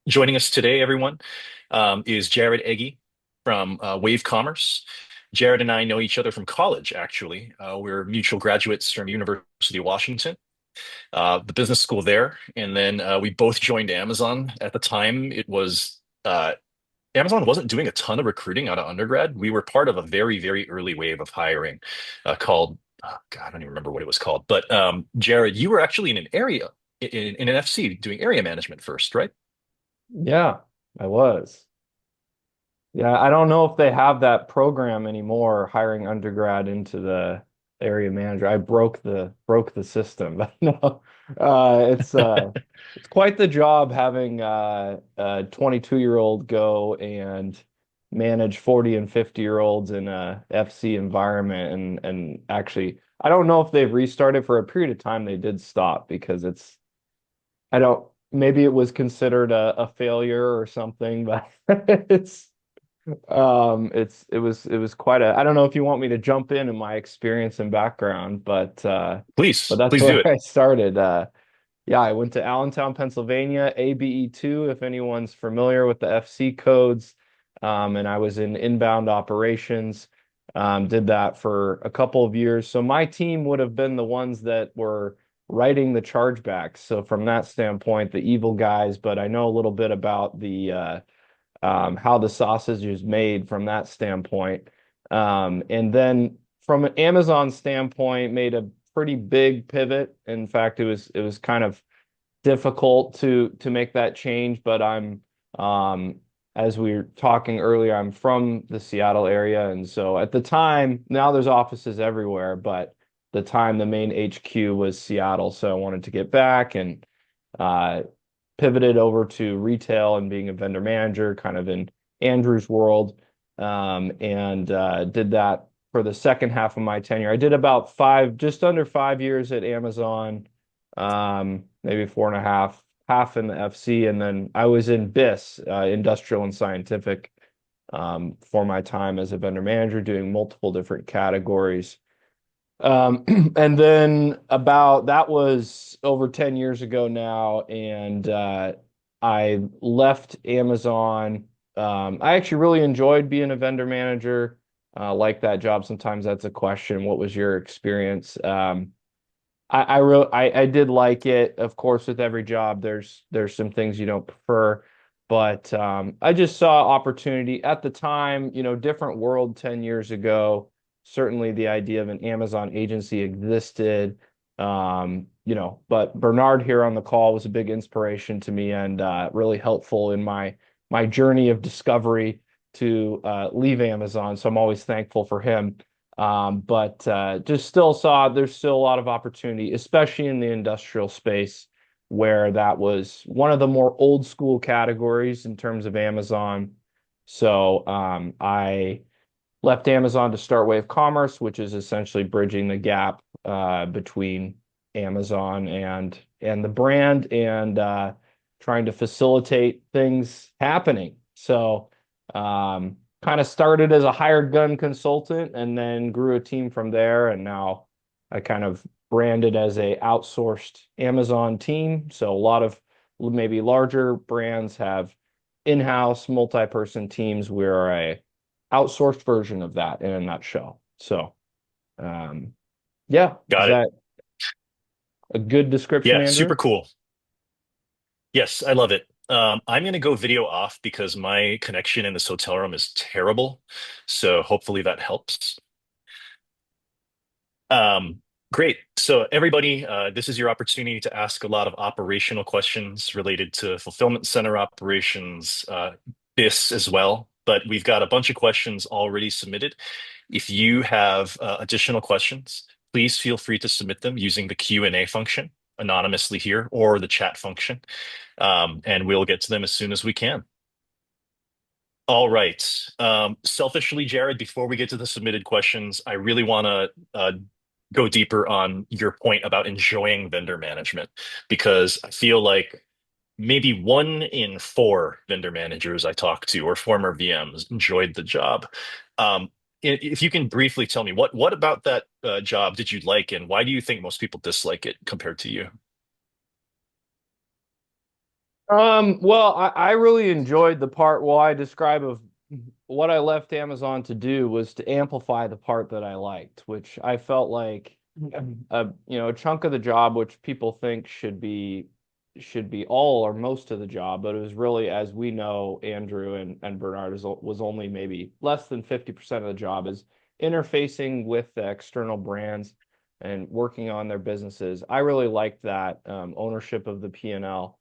Joining us today, everyone, is Jared Egge from Wave Commerce. Jared and I know each other from college, actually. We're mutual graduates from University of Washington, the business school there. And then we both joined Amazon. At the time, Amazon wasn't doing a ton of recruiting out of undergrad. We were part of a very, very early wave of hiring called, oh, God, I don't even remember what it was called. But Jared, you were actually in an FC doing area management first, right? Yeah, I was. Yeah, I don't know if they have that program anymore, hiring undergrad into the area manager. I broke the system. But no, it's quite the job having a 22-year-old go and manage 40 and 50-year-olds in a FC environment and actually I don't know if they've restarted for a period of time they did stop because I don't maybe it was considered a failure or something, but it's it was quite a I don't know if you want me to jump in my experience and background, but Please, that's please do where it. I started. Yeah, I went to Allentown, Pennsylvania, ABE2, if anyone's familiar with the FC codes. And I was in inbound operations. Did that for a couple of years. So my team would have been the ones that were writing the chargebacks. So from that standpoint, the evil guys, but I know a little bit about the how the sausage is made from that standpoint. And then from an Amazon standpoint, made a pretty big pivot. In fact, it was kind of difficult to make that change, but um as we were talking earlier, I'm from the Seattle area, and so at the time, now there's offices everywhere, but the time the main HQ was Seattle, so I wanted to get back and uh pivoted over to retail and being a vendor manager, kind of in Andrew's world, and did that for the second half of my tenure. I did about just under 5 years at Amazon, maybe four and a half, half in the FC, and then I was in BIS, industrial and scientific, for my time as a vendor manager, doing multiple different categories. And then about that was over 10 years ago now, and I left Amazon. I actually really enjoyed being a vendor manager, like that job. Sometimes that's a question. What was your experience? I did like it. Of course, with every job, there's some things you don't prefer, but I just saw opportunity at the time. Different world 10 years ago. Certainly, the idea of an Amazon agency existed. But Bernard here on the call was a big inspiration to me and really helpful in my journey of discovery to leave Amazon. So I'm always thankful for him. But just still saw there's still a lot of opportunity, especially in the industrial space, where that was one of the more old school categories in terms of Amazon. So I left Amazon to start Wave Commerce, which is essentially bridging the gap between Amazon and the brand and trying to facilitate things happening. So kind of started as a hired gun consultant and then grew a team from there. And now I kind of branded as a outsourced Amazon team. So a lot of maybe larger brands have in-house multi-person teams. We're a outsourced version of that in a nutshell. So um, yeah, is Got it. that a good description, Yeah, Andrew? super cool. Yes, I love it. I'm going to go video off because my connection in this hotel room is terrible. So hopefully that helps. Um, Great. So everybody, this is your opportunity to ask a lot of operational questions related to fulfillment center operations, this as well. But we've got a bunch of questions already submitted. If you have additional questions, please feel free to submit them using the Q&A function anonymously here or the chat function, and we'll get to them as soon as we can. All right. Selfishly, Jared, before we get to the submitted questions, I really want to go deeper on your point about enjoying vendor management because I feel like maybe one in four vendor managers I talked to or former VMs enjoyed the job. If you can briefly tell me what about that job did you like, and why do you think most people dislike it compared to you? Well, I really enjoyed the part. Well, I describe of what I left Amazon to do was to amplify the part that I liked, which I felt like a chunk of the job, which people think should be all or most of the job, but it was really, as we know, Andrew and Bernard was only maybe less than 50% of the job is interfacing with the external brands and working on their businesses. I really liked that ownership of the P&L.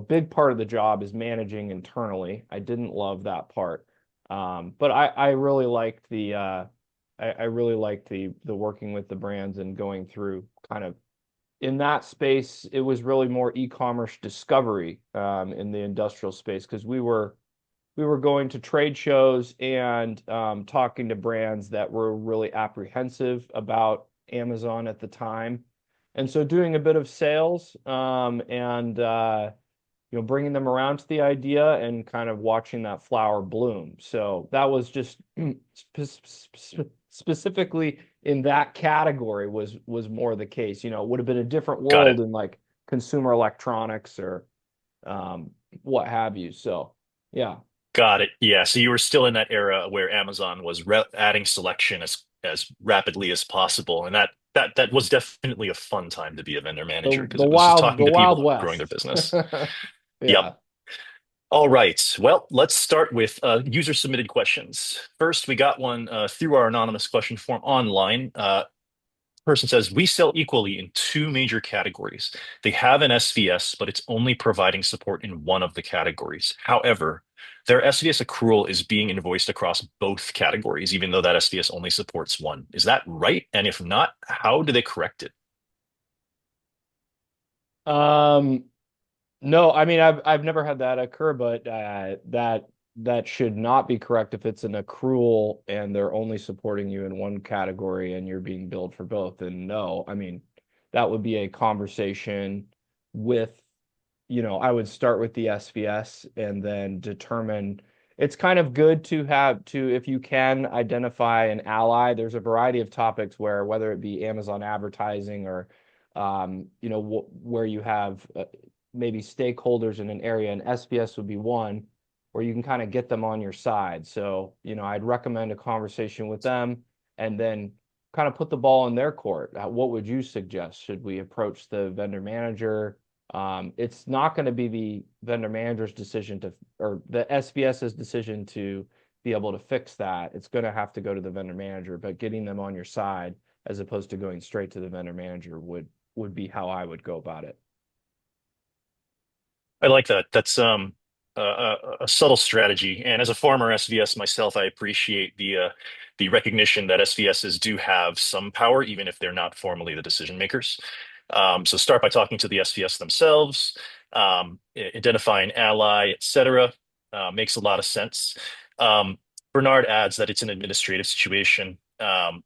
Big part of the job is managing internally. I didn't love that part. But I really liked I really liked the working with the brands and going through kind of in that space. It was really more e-commerce discovery in the industrial space because we were going to trade shows and talking to brands that were really apprehensive about Amazon at the time. And so doing a bit of sales and bringing them around to the idea and kind of watching that flower bloom. So that was just specifically in that category was more the case. It would have been a different Got it. world in like consumer electronics or what have you. So yeah. Got it. Yeah. So you were still in that era where Amazon was re adding selection as rapidly as possible, and that was definitely a fun time to be a vendor manager because The it was just wild the talking to Wild people and growing their West. business. Yep. Yeah. All right. Well, let's start with user submitted questions. First, we got one through our anonymous question form online. Person says, we sell equally in two major categories. They have an SVS, but it's only providing support in one of the categories. However, their SVS accrual is being invoiced across both categories, even though that SVS only supports one. Is that right? And if not, how do they correct it? Um, no, I mean I've never had that occur, but that should not be correct if it's an accrual and they're only supporting you in one category and you're being billed for both. And no, I mean that would be a conversation with, I would start with the SVS and then determine it's kind of good to have to, if you can identify an ally. There's a variety of topics where, whether it be Amazon advertising or, where you have maybe stakeholders in an area, and SVS would be one where you can kind of get them on your side. So, I'd recommend a conversation with them and then kind of put the ball in their court. What would you suggest? Should we approach the vendor manager? It's not going to be the vendor manager's decision or the SVS's decision to be able to fix that. It's going to have to go to the vendor manager, but getting them on your side as opposed to going straight to the vendor manager would be how I would go about it. I like that. That's a subtle strategy. And as a former SVS myself, I appreciate the recognition that SVSs do have some power, even if they're not formally the decision makers. So start by talking to the SVS themselves, identify an ally, etc. Makes a lot of sense. Um, Bernard adds that it's an administrative situation, and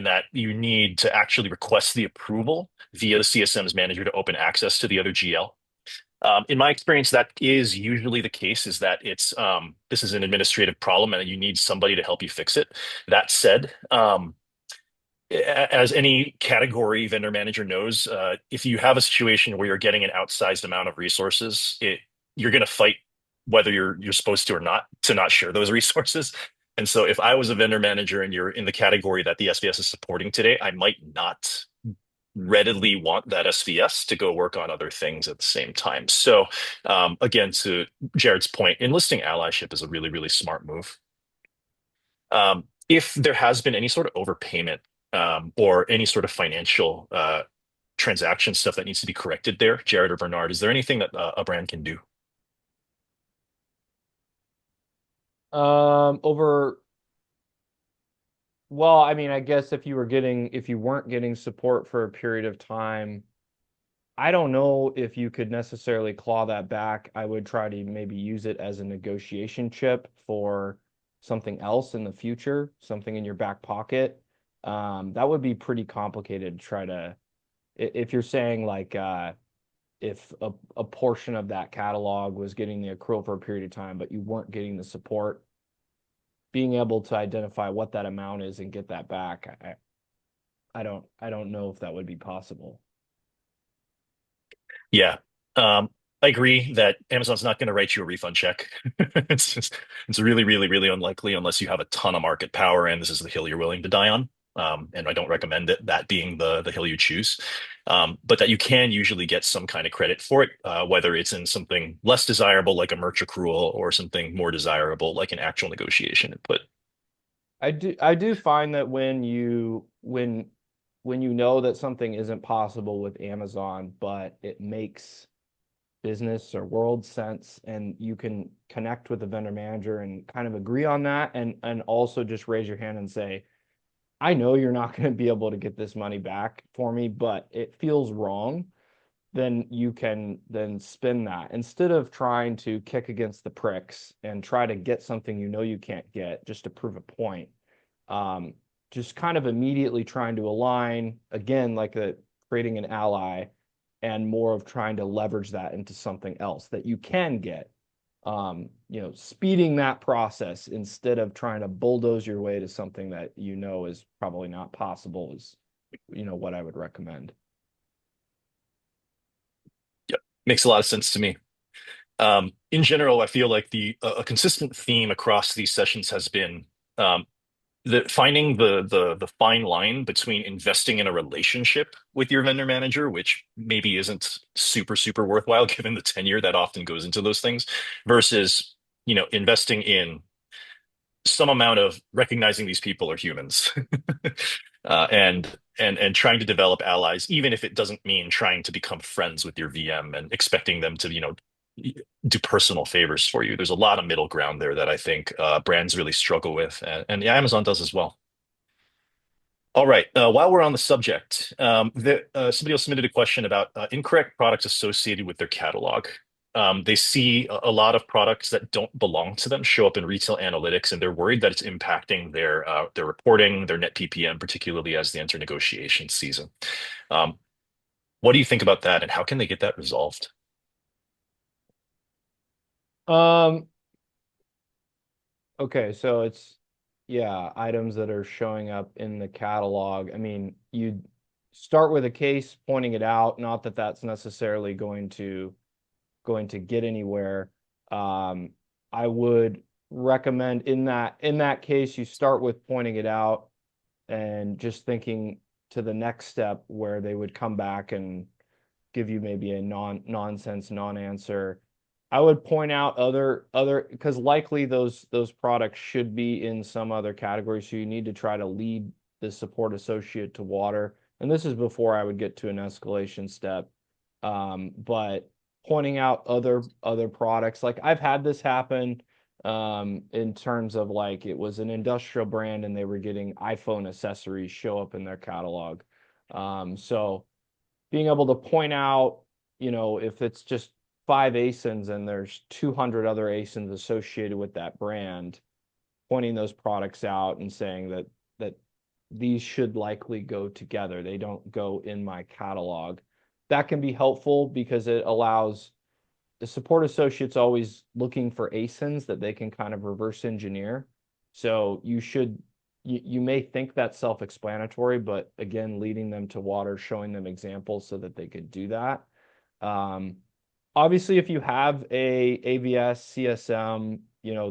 that you need to actually request the approval via the CSM's manager to open access to the other GL. In my experience, that is usually the case, is that this is an administrative problem and you need somebody to help you fix it. That said, as any category vendor manager knows, if you have a situation where you're getting an outsized amount of resources, you're going to fight whether you're supposed to or not to not share those resources. And so if I was a vendor manager and you're in the category that the SVS is supporting today, I might not readily want that SVS to go work on other things at the same time. So, again, to Jared's point, enlisting allyship is a really, really smart move. If there has been any sort of overpayment or any sort of financial transaction stuff that needs to be corrected there, Jared or Bernard, is there anything that a brand can do? Over Well, I mean, I guess if you weren't getting support for a period of time, I don't know if you could necessarily claw that back. I would try to maybe use it as a negotiation chip for something else in the future, something in your back pocket. That would be pretty complicated to try to, if you're saying like, if a portion of that catalog was getting the accrual for a period of time, but you weren't getting the support, being able to identify what that amount is and get that back, I don't know if that would be possible. Yeah. I agree that Amazon's not going to write you a refund check. It's really, really, really unlikely unless you have a ton of market power and this is the hill you're willing to die on. And I don't recommend that being the hill you choose. But that you can usually get some kind of credit for it, whether it's in something less desirable like a merch accrual or something more desirable like an actual negotiation input. I do find that when you know that something isn't possible with Amazon, but it makes business or world sense, and you can connect with the vendor manager and kind of agree on that, and also just raise your hand and say, I know you're not going to be able to get this money back for me, but it feels wrong. Then you can then spin that instead of trying to kick against the pricks and try to get something you know you can't get just to prove a point. Um, just kind of immediately trying to align again, like creating an ally, and more of trying to leverage that into something else that you can get. Speeding that process instead of trying to bulldoze your way to something that you know is probably not possible is, what I would recommend. Yep. Makes a lot of sense to me. In general, I feel like a consistent theme across these sessions has been um, finding the fine line between investing in a relationship with your vendor manager, which maybe isn't super worthwhile given the tenure that often goes into those things, versus investing in some amount of recognizing these people are humans, and trying to develop allies, even if it doesn't mean trying to become friends with your VM and expecting them to do personal favors for you. There's a lot of middle ground there that I think brands really struggle with, and yeah, Amazon does as well. All right. While we're on the subject, somebody else submitted a question about incorrect products associated with their catalog. They see a lot of products that don't belong to them show up in retail analytics, and they're worried that it's impacting their reporting, their net PPM, particularly as they enter negotiation season. Um, what do you think about that, and how can they get that resolved? Um, okay, so yeah, items that are showing up in the catalog. I mean, you start with a case pointing it out, not that that's necessarily going to get anywhere. Um, I would recommend in that case, you start with pointing it out and just thinking to the next step where they would come back and give you maybe a nonsense non-answer. I would point out other because likely those products should be in some other category, so you need to try to lead the support associate to water. And this is before I would get to an escalation step. But pointing out other products, like I've had this happen in terms of like it was an industrial brand and they were getting iPhone accessories show up in their catalog. So being able to point out, if it's just five ASINs and there's 200 other ASINs associated with that brand, pointing those products out and saying that these should likely go together. They don't go in my catalog. That can be helpful because it allows the support associates always looking for ASINs that they can kind of reverse engineer. So you may think that's self-explanatory, but again, leading them to water, showing them examples so that they could do that. Um, Obviously, if you have a AVS CSM,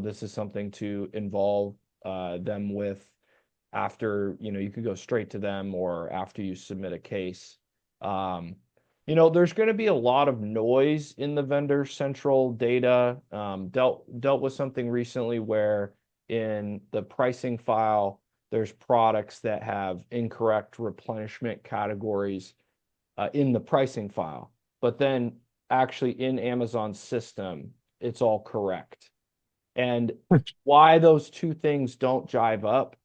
this is something to involve them with after, you could go straight to them or after you submit a case. Um, there's going to be a lot of noise in the vendor central data. Dealt with something recently where in the pricing file, there's products that have incorrect replenishment categories in the pricing file, but then actually in Amazon's system, it's all correct. And why those two things don't jive up,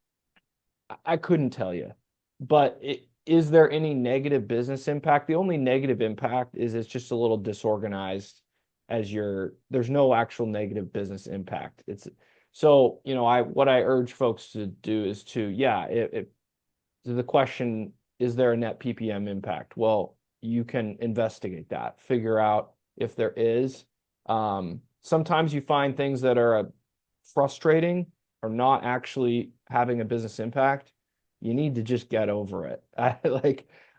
I couldn't tell you. But is there any negative business impact? The only negative impact is it's just a little disorganized there's no actual negative business impact. It's so, what I urge folks to do is to, yeah, the question, is there a net PPM impact? Well, you can investigate that, figure out if there is. Sometimes you find things that are frustrating or not actually having a business impact. You need to just get over it.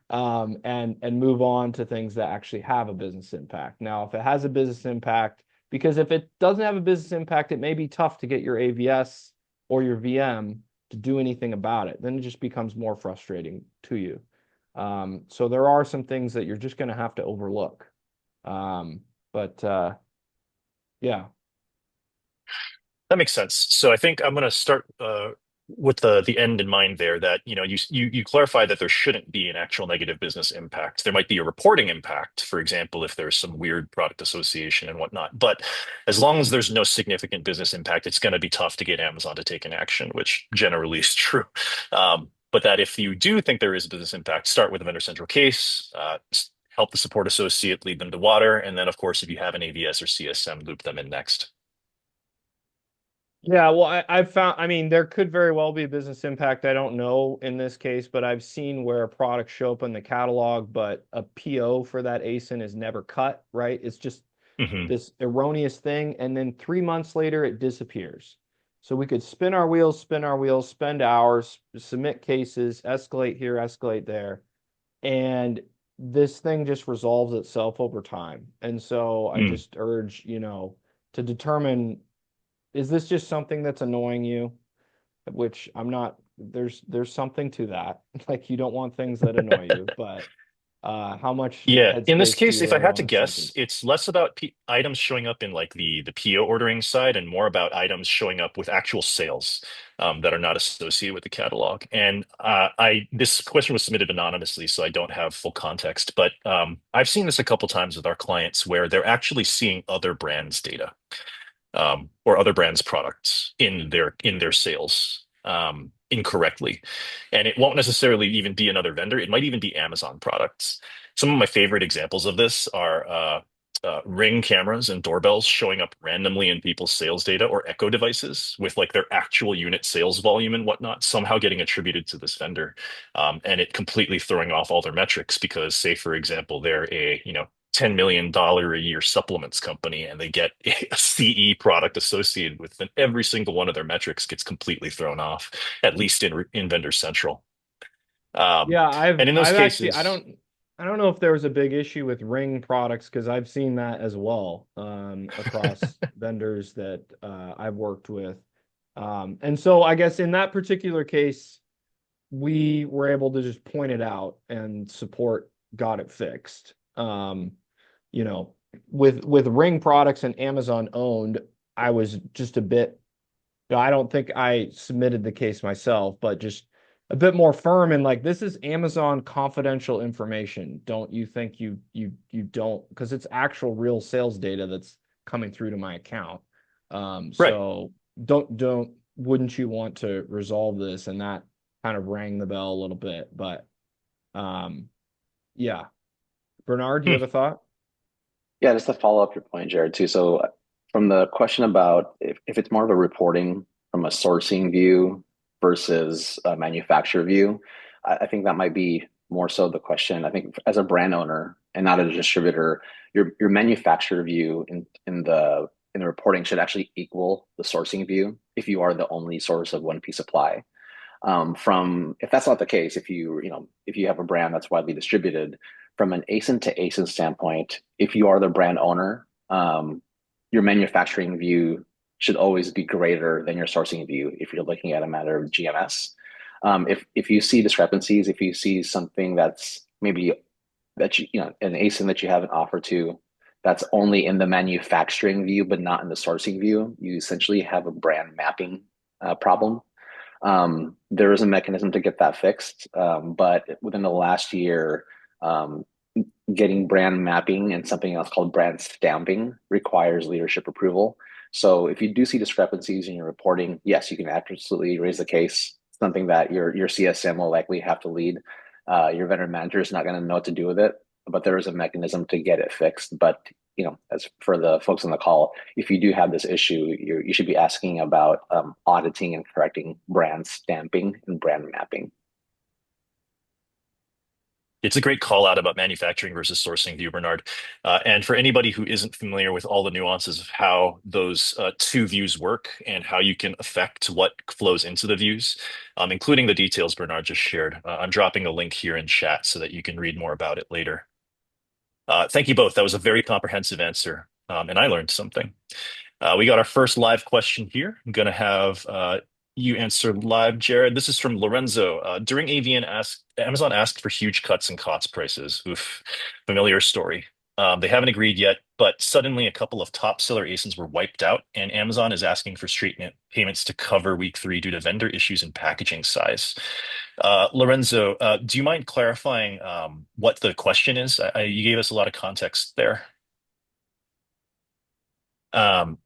and move on to things that actually have a business impact. Now, if it has a business impact, because if it doesn't have a business impact, it may be tough to get your AVS or your VM to do anything about it. Then it just becomes more frustrating to you. So there are some things that you're just going to have to overlook. But yeah. That makes sense. So I think I'm going to start with the end in mind there. That you clarify that there shouldn't be an actual negative business impact. There might be a reporting impact, for example, if there's some weird product association and whatnot. But as long as there's no significant business impact, it's going to be tough to get Amazon to take an action, which generally is true. But that if you do think there is a business impact, start with a vendor central case. Help the support associate lead them to water, and then of course, if you have an AVS or CSM, loop them in next. Yeah, well, I've found, I mean, there could very well be a business impact. I don't know in this case, but I've seen where products show up in the catalog, but a PO for that ASIN is never cut, right? It's just Hmm. this erroneous thing. And then 3 months later, it disappears. So we could spin our wheels, spend hours, submit cases, escalate here, escalate there. And this thing just resolves itself over time. And so I just urge, to determine, is this just something that's annoying you? Which I'm not, there's something to that. Like you don't want things that annoy you, but how much Yeah, in this headspace do case, you if I really had to want to sink guess, in? it's less about items showing up in like the PO ordering side and more about items showing up with actual sales that are not associated with the catalog. And I this question was submitted anonymously, so I don't have full context, but I've seen this a couple times with our clients where they're actually seeing other brands' data or other brands' products in their sales incorrectly, and it won't necessarily even be another vendor. It might even be Amazon products. Some of my favorite examples of this are Ring cameras and doorbells showing up randomly in people's sales data, or Echo devices with like their actual unit sales volume and whatnot, somehow getting attributed to this vendor, and it completely throwing off all their metrics because, say, for example, they're a $10 million a year supplements company and they get a CE product associated with them, every single one of their metrics gets completely thrown off, at least in Vendor Central. Um, Yeah, and in those I've actually cases, I don't know if there was a big issue with Ring products because I've seen that as well across vendors that I've worked with. And so I guess in that particular case, we were able to just point it out and support got it fixed. You know, with Ring products and Amazon owned, I was just a bit, I don't think I submitted the case myself, but just a bit more firm and like this is Amazon confidential information. Don't you think you don't, because it's actual real sales data that's coming through to my account. right. So don't wouldn't you want to resolve this? And that kind of rang the bell a little bit. But um yeah. Bernard, do you Hmm. have a thought? Yeah, just to follow up your point, Jared, too. So from the question about if it's more of a reporting from a sourcing view versus a manufacturer view, I think that might be more so the question. I think as a brand owner and not a distributor, your manufacturer view in the reporting should actually equal the sourcing view if you are the only source of one piece supply. From if that's not the case, if you have a brand that's widely distributed, from an ASIN to ASIN standpoint, if you are the brand owner, your manufacturing view should always be greater than your sourcing view if you're looking at a matter of GMS. If you see discrepancies, if you see something that's maybe an ASIN that you have an offer to that's only in the manufacturing view but not in the sourcing view, you essentially have a brand mapping problem. There is a mechanism to get that fixed, but within the last year, um, getting brand mapping and something else called brand stamping requires leadership approval. So if you do see discrepancies in your reporting, yes, you can absolutely raise the case. Something that your CSM will likely have to lead. Your vendor manager is not going to know what to do with it, but there is a mechanism to get it fixed. But as for the folks on the call, if you do have this issue, you should be asking about auditing and correcting brand stamping and brand mapping. It's a great call out about manufacturing versus sourcing view, Bernard. And for anybody who isn't familiar with all the nuances of how those two views work and how you can affect what flows into the views, including the details Bernard just shared, I'm dropping a link here in chat so that you can read more about it later. Thank you both. That was a very comprehensive answer, and I learned something. We got our first live question here. I'm going to have you answer live, Jared. This is from Lorenzo. During AVN, Amazon asked for huge cuts in COTS prices. Oof, familiar story. They haven't agreed yet, but suddenly a couple of top seller ASINs were wiped out, and Amazon is asking for straight payments to cover week three due to vendor issues in packaging size. Lorenzo, do you mind clarifying what the question is? You gave us a lot of context there. Um,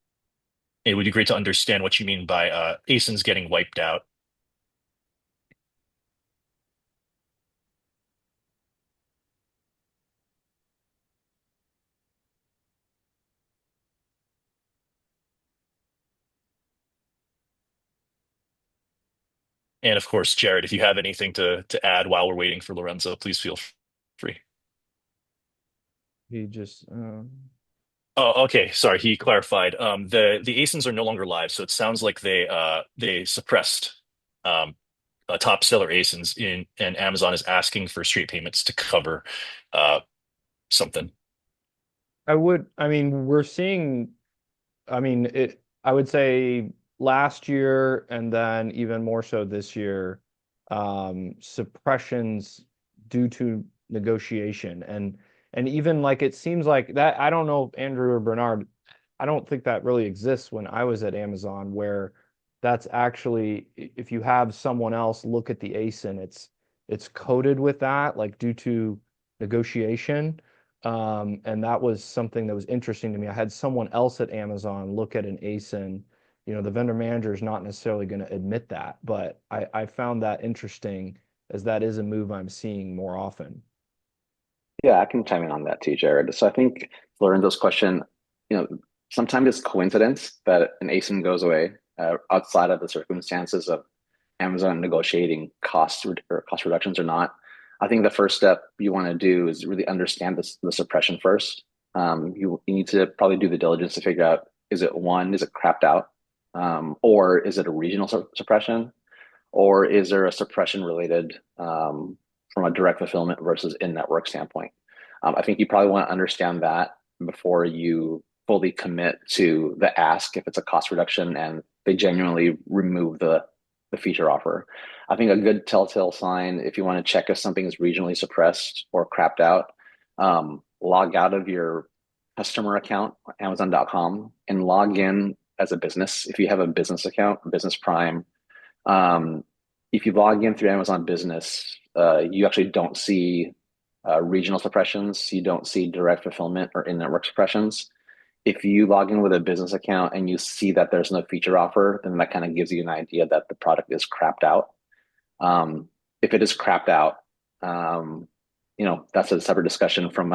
it would be great to understand what you mean by ASINs getting wiped out. And of course, Jared, if you have anything to add while we're waiting for Lorenzo, please feel free. He just Oh, okay. Sorry, he clarified. The ASINs are no longer live, so it sounds like they suppressed um, top seller ASINs in, and Amazon is asking for straight payments to cover uh, something. I mean, we're seeing, I mean, I would say last year and then even more so this year, suppressions due to negotiation and even like it seems like that, I don't know, Andrew or Bernard, I don't think that really exists when I was at Amazon where that's actually if you have someone else look at the ASIN, it's coded with that, like due to negotiation. And that was something that was interesting to me. I had someone else at Amazon look at an ASIN. You know, the vendor manager is not necessarily going to admit that, but I found that interesting as that is a move I'm seeing more often. Yeah, I can chime in on that too, Jared. So I think Lorenzo's question, you know, sometimes it's coincidence that an ASIN goes away outside of the circumstances of Amazon negotiating or cost reductions or not. I think the first step you want to do is really understand the suppression first. You need to probably do the diligence to figure out, is it crapped out? Or is it a regional suppression? Or is there a suppression related from a direct fulfillment versus in-network standpoint? I think you probably want to understand that before you fully commit to the ask if it's a cost reduction and they genuinely remove the feature offer. I think a good telltale sign, if you want to check if something is regionally suppressed or crapped out, log out of your customer account, Amazon.com, and log in as a business. If you have a business account, Business Prime, um, if you log in through Amazon Business, you actually don't see regional suppressions. You don't see direct fulfillment or in-network suppressions. If you log in with a business account and you see that there's no feature offer, then that kind of gives you an idea that the product is crapped out. If it is crapped out, um, that's a separate discussion from,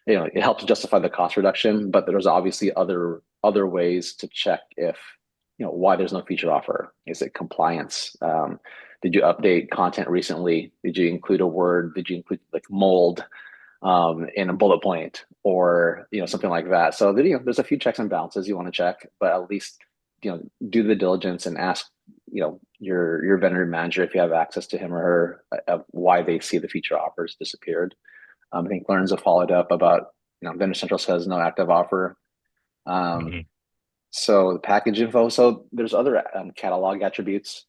it helps justify the cost reduction, but there's obviously other ways to check if, why there's no feature offer. Is it compliance? Did you update content recently? Did you include a word? Did you include like mold in a bullet point or, something like that? So there's a few checks and balances you want to check, but at least, do the diligence and ask, your vendor manager, if you have access to him or her, of why they see the feature offers disappeared. I think Lorenzo followed up about, Vendor Central says no active offer. Um, Mhm. so the package info. So there's other catalog attributes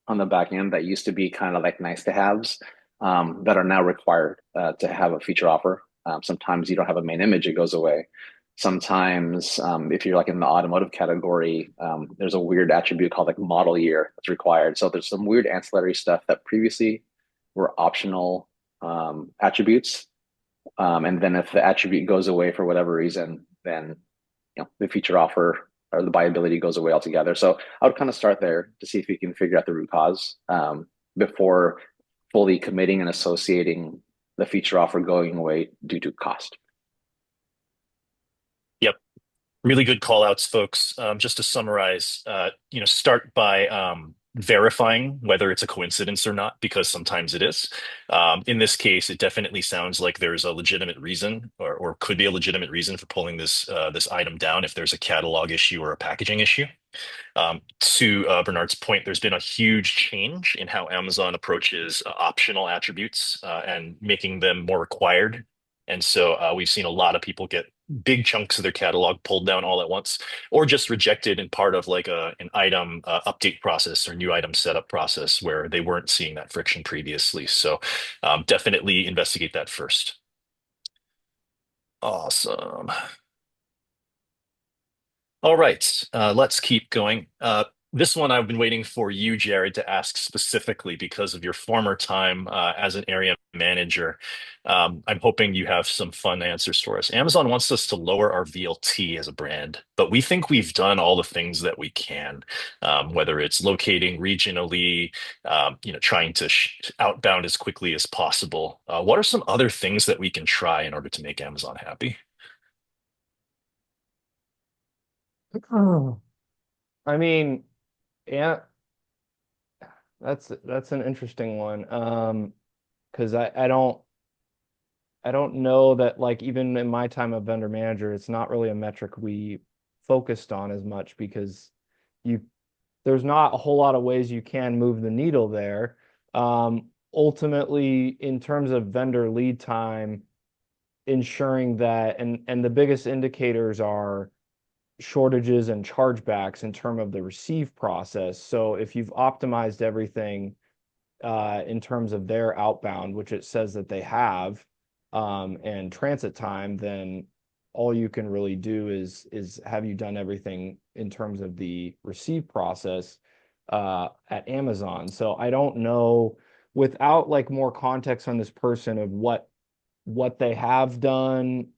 on the back end that used to be kind of like nice to haves that are now required to have a feature offer. Sometimes you don't have a main image, it goes away. Sometimes, if you're like in the automotive category, there's a weird attribute called like model year that's required. So there's some weird ancillary stuff that previously were optional attributes. And then if the attribute goes away for whatever reason, then the feature offer or the buyability goes away altogether. So I would kind of start there to see if you can figure out the root cause before fully committing and associating the feature offer going away due to cost. Yep. Really good call outs, folks. Just to summarize, start by verifying whether it's a coincidence or not, because sometimes it is. In this case, it definitely sounds like there's a legitimate reason, or could be a legitimate reason for pulling this item down if there's a catalog issue or a packaging issue. To Bernard's point, there's been a huge change in how Amazon approaches optional attributes and making them more required. And so we've seen a lot of people get big chunks of their catalog pulled down all at once, or just rejected in part of like an item update process or new item setup process where they weren't seeing that friction previously. So definitely investigate that first. Awesome. All right, let's keep going. This one I've been waiting for you, Jared, to ask specifically because of your former time as an area manager. I'm hoping you have some fun answers for us. Amazon wants us to lower our VLT as a brand, but we think we've done all the things that we can, whether it's locating regionally, trying to outbound as quickly as possible. What are some other things that we can try in order to make Amazon happy? Oh. I mean, yeah, that's an interesting one. Because I don't know that, like, even in my time of vendor manager, it's not really a metric we focused on as much because you there's not a whole lot of ways you can move the needle there. Ultimately, in terms of vendor lead time, ensuring that, and the biggest indicators are shortages and chargebacks in terms of the receive process. So if you've optimized everything in terms of their outbound, which it says that they have, and transit time, then all you can really do is have you done everything in terms of the receive process at Amazon. So I don't know, without like more context on this person of what they have done.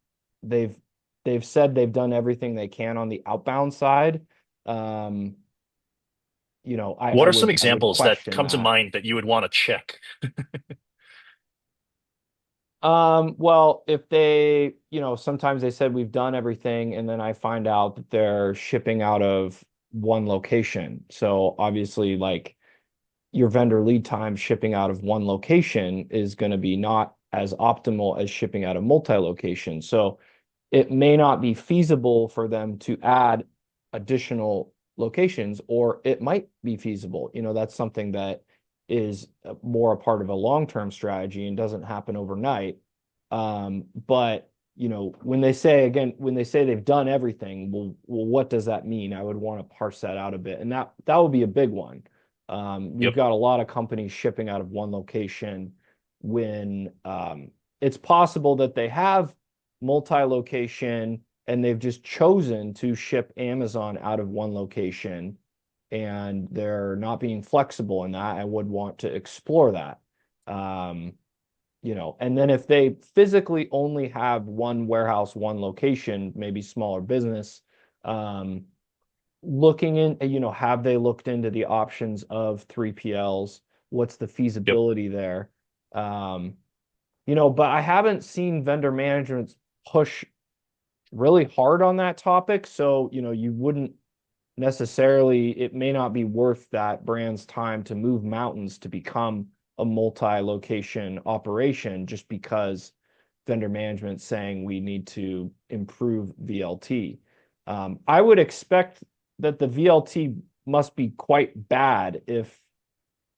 They've they've said they've done everything they can on the outbound side. Um, I What are some would examples that question come to that. mind that you would want to check? Well, if they, sometimes they said we've done everything, and then I find out that they're shipping out of one location. So obviously, like, your vendor lead time shipping out of one location is going to be not as optimal as shipping out of multi-location. So it may not be feasible for them to add additional locations, or it might be feasible. That's something that is more a part of a long-term strategy and doesn't happen overnight. But when they say they've done everything, well, what does that mean? I would want to parse that out a bit, and that would be a big one. You've Yep. got a lot of companies shipping out of one location when it's possible that they have multi-location and they've just chosen to ship Amazon out of one location and they're not being flexible in that. I would want to explore that. Um, and then if they physically only have one warehouse, one location, maybe smaller business, um, looking in, have they looked into the options of 3PLs? What's the Yep. feasibility there? Um, but I haven't seen vendor management push really hard on that topic. So, you wouldn't necessarily, it may not be worth that brand's time to move mountains to become a multi-location operation just because vendor management's saying we need to improve VLT. I would expect that the VLT must be quite bad if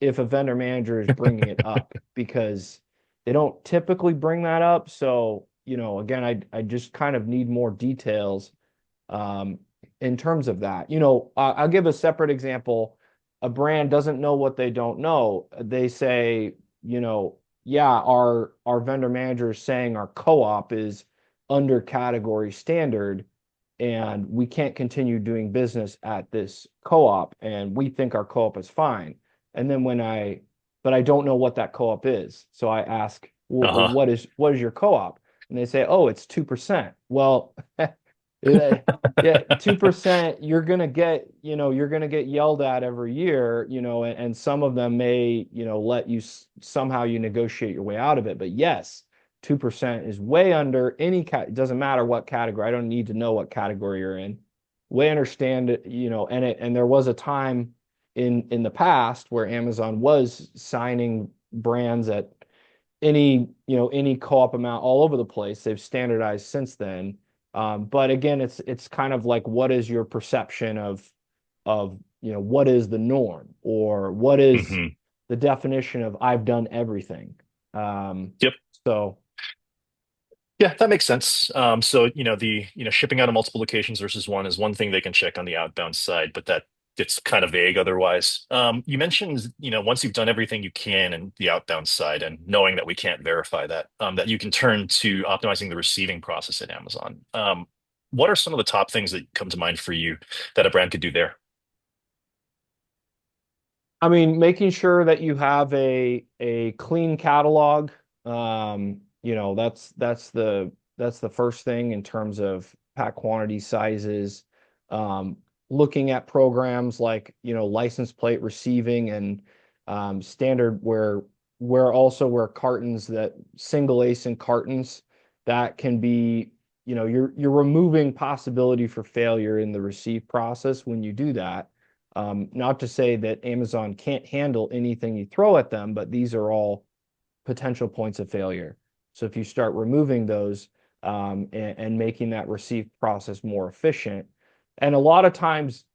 a vendor manager is bringing it up because they don't typically bring that up. So, again, I just kind of need more details um, in terms of that. I'll give a separate example. A brand doesn't know what they don't know. They say, yeah, our vendor manager is saying our co-op is under category standard and we can't continue doing business at this co-op and we think our co-op is fine. And then but I don't know what that co-op is. So I ask, well, Uh-huh. what is your co-op? And they say, oh, it's 2%. Well, yeah, 2%, you're gonna get yelled at every year, and some of them may, let you somehow you negotiate your way out of it. But yes, 2% is way under any it doesn't matter what category. I don't need to know what category you're in. We understand it, and there was a time in the past where Amazon was signing brands at any co-op amount all over the place. They've standardized since then. But again, it's kind of like what is your perception of what is the norm or what is Hmm. the definition of I've done everything. Um, Yep. so Yeah, that makes sense. So, the, shipping out of multiple locations versus one is one thing they can check on the outbound side, but that it's kind of vague otherwise. You mentioned, once you've done everything you can in the outbound side and knowing that we can't verify that, that you can turn to optimizing the receiving process at Amazon. What are some of the top things that come to mind for you that a brand could do there? I mean, making sure that you have a clean catalog, that's the first thing in terms of pack quantity sizes. Um, Looking at programs like, license plate receiving and standard where cartons that single ASIN cartons that can be, you're removing possibility for failure in the receive process when you do that. Not to say that Amazon can't handle anything you throw at them, but these are all potential points of failure. So if you start removing those and making that receive process more efficient, and a lot of times,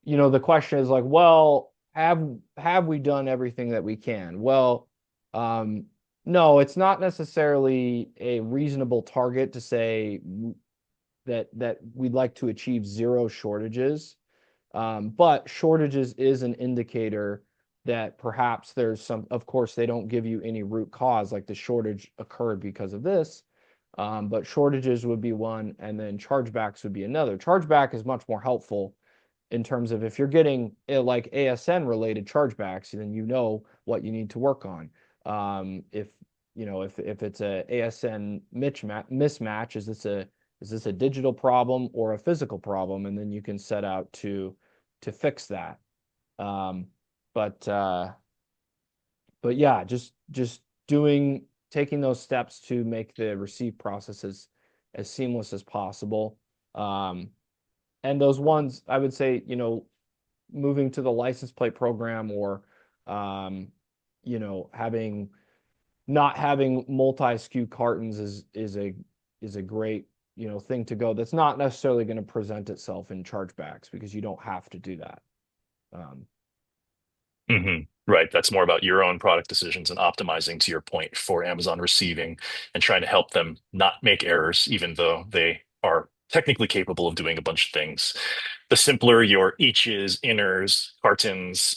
the question is like, well, have we done everything that we can? Well, um, no, it's not necessarily a reasonable target to say that we'd like to achieve zero shortages. But shortages is an indicator that perhaps there's of course, they don't give you any root cause, like the shortage occurred because of this. But shortages would be one, and then chargebacks would be another. Chargeback is much more helpful in terms of if you're getting like ASN related chargebacks, then you know what you need to work on. If it's a ASN mismatch, is this a digital problem or a physical problem? And then you can set out to fix that. Um, but uh, but yeah, just taking those steps to make the receive process as seamless as possible. And those ones, I would say, moving to the license plate program or um, having not having multi-SKU cartons is a great thing to go. That's not necessarily going to present itself in chargebacks because you don't have to do that. Um, Hmm. Right. That's more about your own product decisions and optimizing to your point for Amazon receiving and trying to help them not make errors, even though they are technically capable of doing a bunch of things. The simpler your eaches, inners, cartons,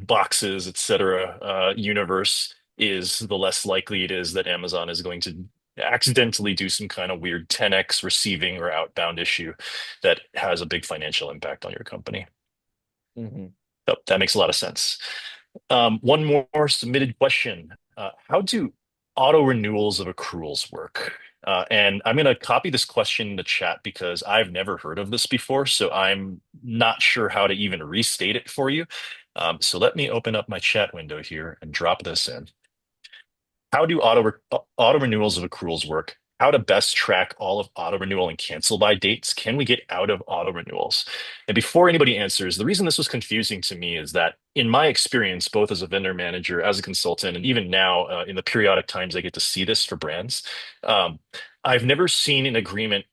boxes, etc., universe is, the less likely it is that Amazon is going to accidentally do some kind of weird 10x receiving or outbound issue that has a big financial impact on your company. mhm. So that makes a lot of sense. One more submitted question. How do auto renewals of accruals work? And I'm going to copy this question in the chat because I've never heard of this before, so I'm not sure how to even restate it for you. So let me open up my chat window here and drop this in. How do auto renewals of accruals work? How to best track all of auto renewal and cancel by dates? Can we get out of auto renewals? And before anybody answers, the reason this was confusing to me is that in my experience, both as a vendor manager, as a consultant, and even now in the periodic times I get to see this for brands, um, I've never seen an agreement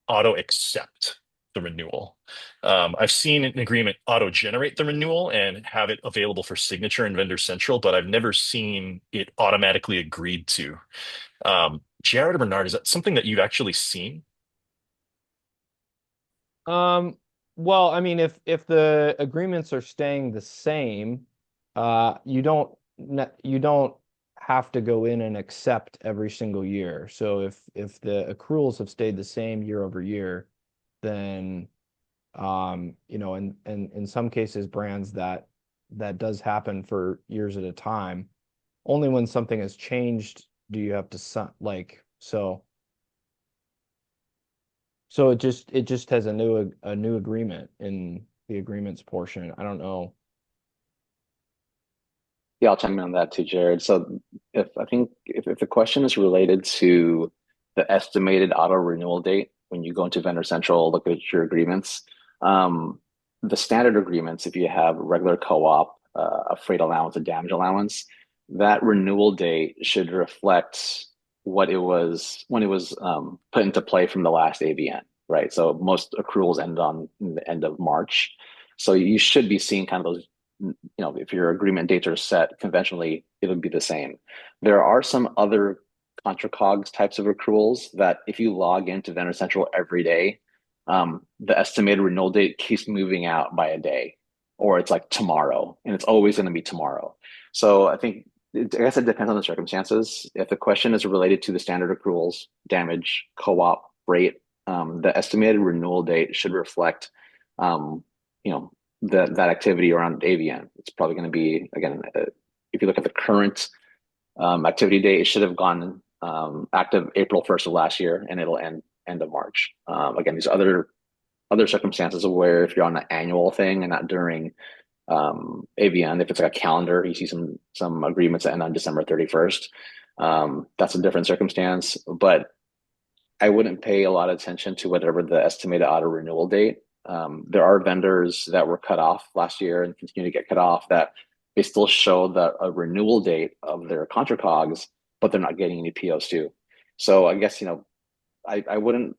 auto accept the renewal. I've seen an agreement auto generate the renewal and have it available for signature in Vendor Central, but I've never seen it automatically agreed to. Jared or Bernard, is that something that you've actually seen? Um, well, I mean, if the agreements are staying the same, you don't have to go in and accept every single year. So if the accruals have stayed the same year over year, then and in some cases, brands that does happen for years at a time. Only when something has changed do you have to like so. So it just has a new agreement in the agreements portion. I don't know. Yeah, I'll chime in on that too, Jared. So if the question is related to the estimated auto renewal date when you go into Vendor Central, look at your agreements. Um, the standard agreements, if you have regular co-op, a freight allowance, a damage allowance, that renewal date should reflect what it was when it was put into play from the last AVN, right? So most accruals end on the end of March. So you should be seeing kind of those, if your agreement dates are set conventionally, it'll be the same. There are some other contra cogs types of accruals that if you log into Vendor Central every day, the estimated renewal date keeps moving out by a day, or it's like tomorrow, and it's always going to be tomorrow. So I guess it depends on the circumstances. If the question is related to the standard accruals, damage, co-op, rate, the estimated renewal date should reflect, you know, that activity around AVN. It's probably going to be, again, if you look at the current activity date, it should have gone active April 1st of last year, and it'll end of March. Again, these other circumstances where if you're on an annual thing and not during AVN, if it's like a calendar, you see some agreements that end on December 31st. That's a different circumstance, but I wouldn't pay a lot of attention to whatever the estimated auto renewal date. There are vendors that were cut off last year and continue to get cut off that they still show a renewal date of their contra cogs, but they're not getting any POs too. So I guess, I wouldn't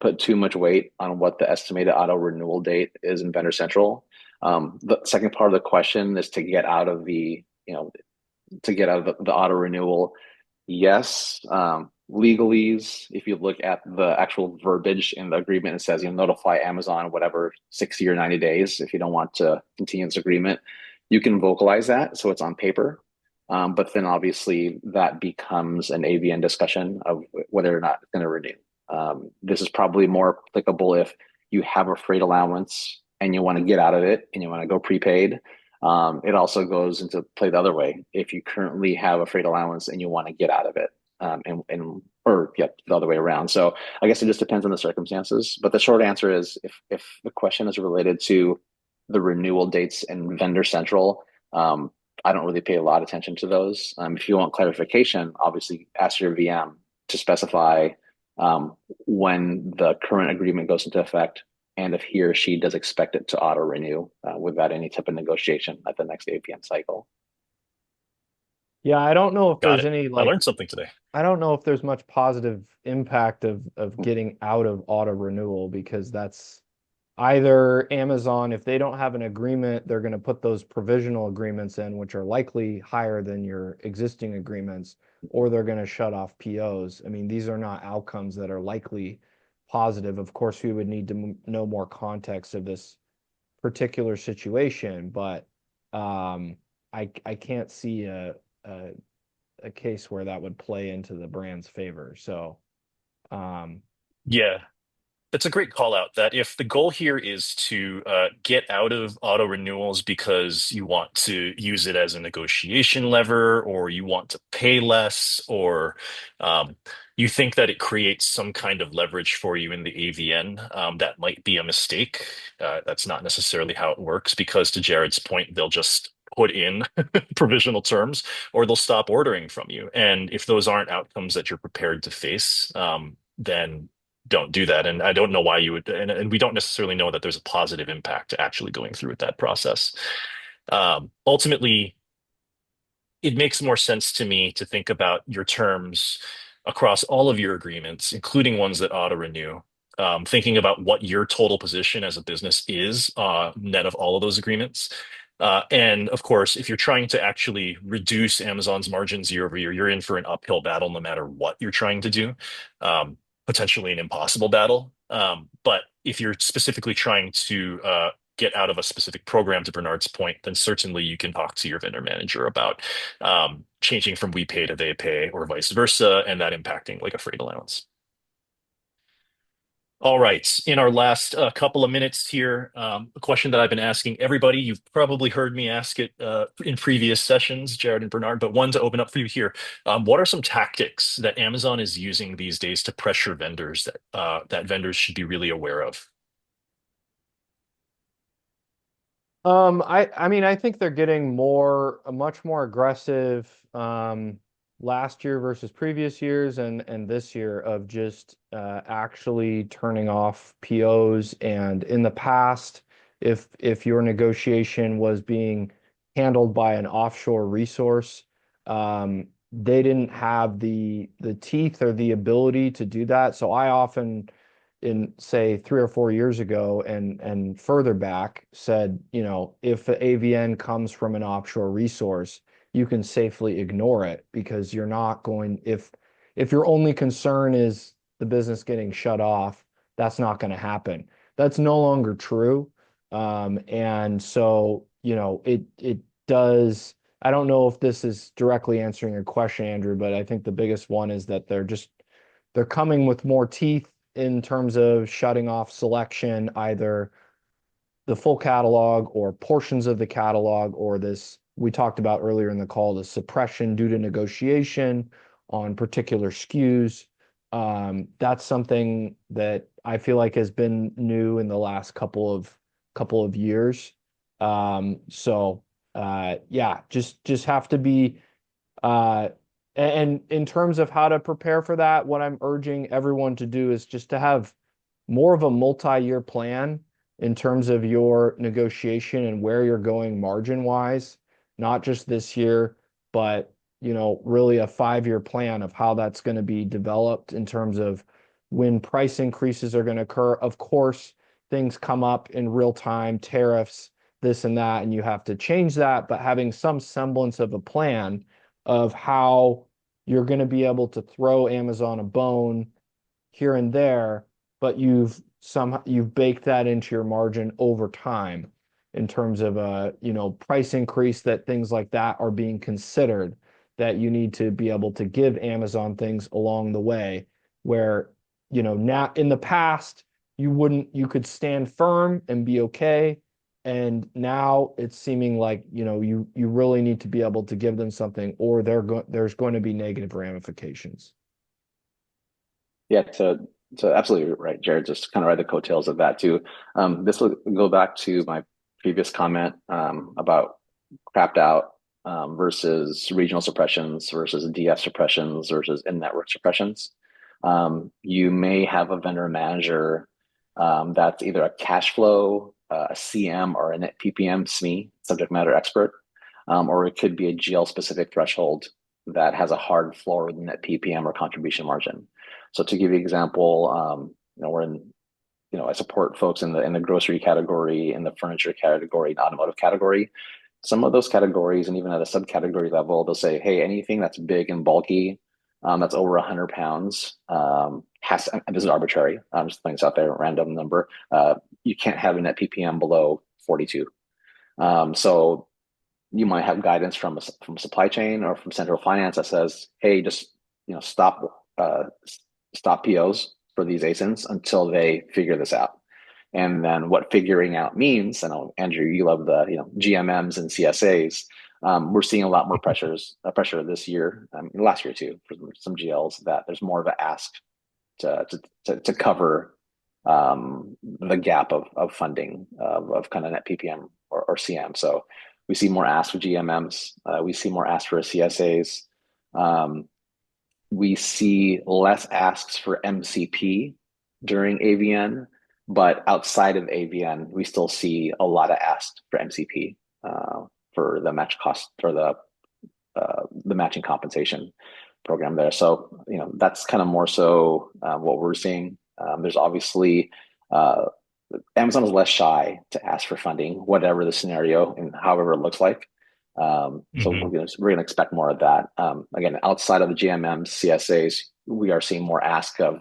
put too much weight on what the estimated auto renewal date is in Vendor Central. The second part of the question is to get out of the auto renewal. Yes, legalese, if you look at the actual verbiage in the agreement, it says you notify Amazon whatever 60 or 90 days if you don't want to continue this agreement. You can vocalize that so it's on paper. But then obviously that becomes an AVN discussion of whether or not it's going to renew. This is probably more applicable if you have a freight allowance and you want to get out of it and you want to go prepaid. It also goes into play the other way. If you currently have a freight allowance and you want to get out of it, the other way around. So I guess it just depends on the circumstances. But the short answer is if the question is related to the renewal dates in Vendor Central, I don't really pay a lot of attention to those. If you want clarification, obviously ask your VM to specify when the current agreement goes into effect and if he or she does expect it to auto renew without any type of negotiation at the next APN cycle. Yeah, I don't know if Got there's it. any I like learned something today. I don't know if there's much positive impact of getting out of auto renewal because that's either Amazon, if they don't have an agreement, they're going to put those provisional agreements in, which are likely higher than your existing agreements, or they're going to shut off POs. I mean, these are not outcomes that are likely positive. Of course, we would need to know more context of this particular situation, but I can't see a case where that would play into the brand's favor. So, um, Yeah, that's a great call out that if the goal here is to get out of auto renewals because you want to use it as a negotiation lever or you want to pay less or um, you think that it creates some kind of leverage for you in the AVN, that might be a mistake. That's not necessarily how it works because to Jared's point, they'll just put in provisional terms or they'll stop ordering from you. And if those aren't outcomes that you're prepared to face, then don't do that. And I don't know why you would, and we don't necessarily know that there's a positive impact to actually going through with that process. Ultimately, it makes more sense to me to think about your terms across all of your agreements, including ones that auto renew. Thinking about what your total position as a business is, net of all of those agreements. And of course, if you're trying to actually reduce Amazon's margins year over year, you're in for an uphill battle no matter what you're trying to do. Potentially an impossible battle. But if you're specifically trying to get out of a specific program, to Bernard's point, then certainly you can talk to your vendor manager about changing from we pay to they pay or vice versa, and that impacting like a freight allowance. All right. In our last couple of minutes here, a question that I've been asking everybody, you've probably heard me ask it in previous sessions, Jared and Bernard, but one to open up for you here. What are some tactics that Amazon is using these days to pressure vendors that vendors should be really aware of? I mean, I think they're getting much more aggressive, last year versus previous years and this year of just actually turning off POs. And in the past, if your negotiation was being handled by an offshore resource, they didn't have the teeth or the ability to do that. So I often, in say 3 or 4 years ago and further back, said, if the AVN comes from an offshore resource, you can safely ignore it because you're not going if your only concern is the business getting shut off, that's not going to happen. That's no longer true. And so, it does. I don't know if this is directly answering your question, Andrew, but I think the biggest one is that they're coming with more teeth in terms of shutting off selection, either the full catalog or portions of the catalog, or this we talked about earlier in the call, the suppression due to negotiation on particular SKUs. That's something that I feel like has been new in the last couple of years. Yeah, just have to be uh, and in terms of how to prepare for that, what I'm urging everyone to do is just to have more of a multi-year plan in terms of your negotiation and where you're going margin wise, not just this year, but really a 5-year plan of how that's going to be developed in terms of when price increases are going to occur. Of course, things come up in real time, tariffs, this and that, and you have to change that, but having some semblance of a plan of how you're going to be able to throw Amazon a bone here and there, but you've baked that into your margin over time in terms of a price increase, that things like that are being considered, that you need to be able to give Amazon things along the way where now in the past you could stand firm and be okay. And now it's seeming like, you really need to be able to give them something, or there's going to be negative ramifications. Yeah, so absolutely right, Jared. Just kind of ride the coattails of that too. This will go back to my previous comment about crapped out versus regional suppressions versus DF suppressions versus in-network suppressions. You may have a vendor manager that's either a cash flow, a CM, or a Net PPM SME, subject matter expert, or it could be a GL specific threshold that has a hard floor with Net PPM or contribution margin. So to give you an example, we're in, I support folks in the grocery category, in the furniture category, and automotive category. Some of those categories, and even at a subcategory level, they'll say, hey, anything that's big and bulky, that's over 100 pounds, has, and this is arbitrary, just things out there, random number, you can't have a Net PPM below 42. So you might have guidance from supply chain or from central finance that says, hey, just stop POs for these ASINs until they figure this out. And then what figuring out means, I know, Andrew, you love the GMMs and CSAs. We're seeing a lot more pressure this year, last year too, for some GLs, that there's more of an ask to cover the gap of funding of kind of Net PPM or CM. So we see more ask for GMMs. We see more ask for CSAs. We see less asks for MCP during AVN, but outside of AVN, we still see a lot of asks for MCP for the match cost or the matching compensation program there. So that's kind of more so what we're seeing. There's obviously Amazon is less shy to ask for funding, whatever the scenario and however it looks like. So we're gonna expect more of that. Again, outside of the GMMs, CSAs, we are seeing more ask of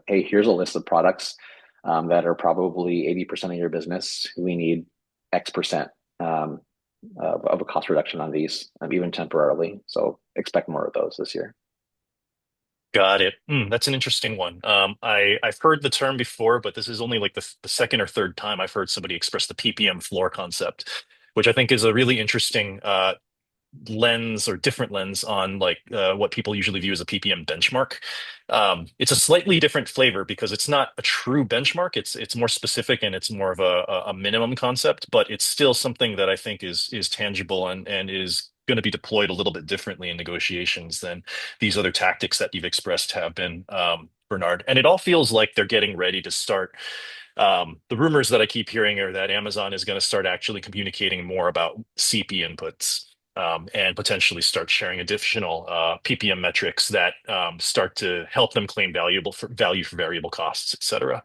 hey, here's a list of products that are probably 80% of your business. We need X% of a cost reduction on these, even temporarily. So expect more of those this year. Got it. That's an interesting one. I've heard the term before, but this is only like the second or third time I've heard somebody express the PPM floor concept, which I think is a really interesting lens or different lens on like what people usually view as a PPM benchmark. It's a slightly different flavor because it's not a true benchmark. It's more specific and it's more of a minimum concept, but it's still something that I think is tangible and is going to be deployed a little bit differently in negotiations than these other tactics that you've expressed have been, Bernard. And it all feels like they're getting ready to start The rumors that I keep hearing are that Amazon is going to start actually communicating more about CP inputs, and potentially start sharing additional PPM metrics that start to help them claim value for variable costs, et cetera.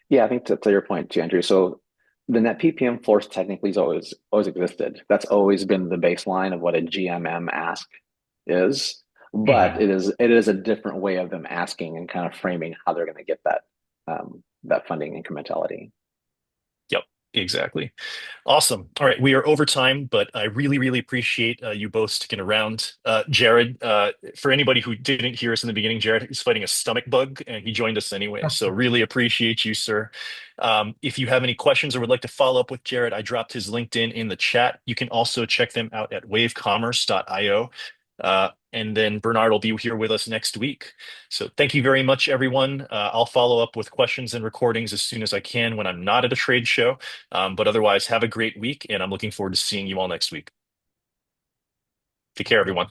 Yeah, I think to your point too, Andrew. So the net PPM force technically has always existed. That's always been the baseline of what a GMM ask is, but Mhm. it is a different way of them asking and kind of framing how they're going to get that funding incrementality. Yep, exactly. Awesome. All right, we are over time, but I really, really appreciate you both sticking around. Jared, for anybody who didn't hear us in the beginning, Jared is fighting a stomach bug and he joined us anyway. So really appreciate you, sir. If you have any questions or would like to follow up with Jared, I dropped his LinkedIn in the chat. You can also check them out at wavecommerce.io. And then Bernard will be here with us next week. So thank you very much, everyone. I'll follow up with questions and recordings as soon as I can when I'm not at a trade show. But otherwise, have a great week, and I'm looking forward to seeing you all next week. Take care, everyone.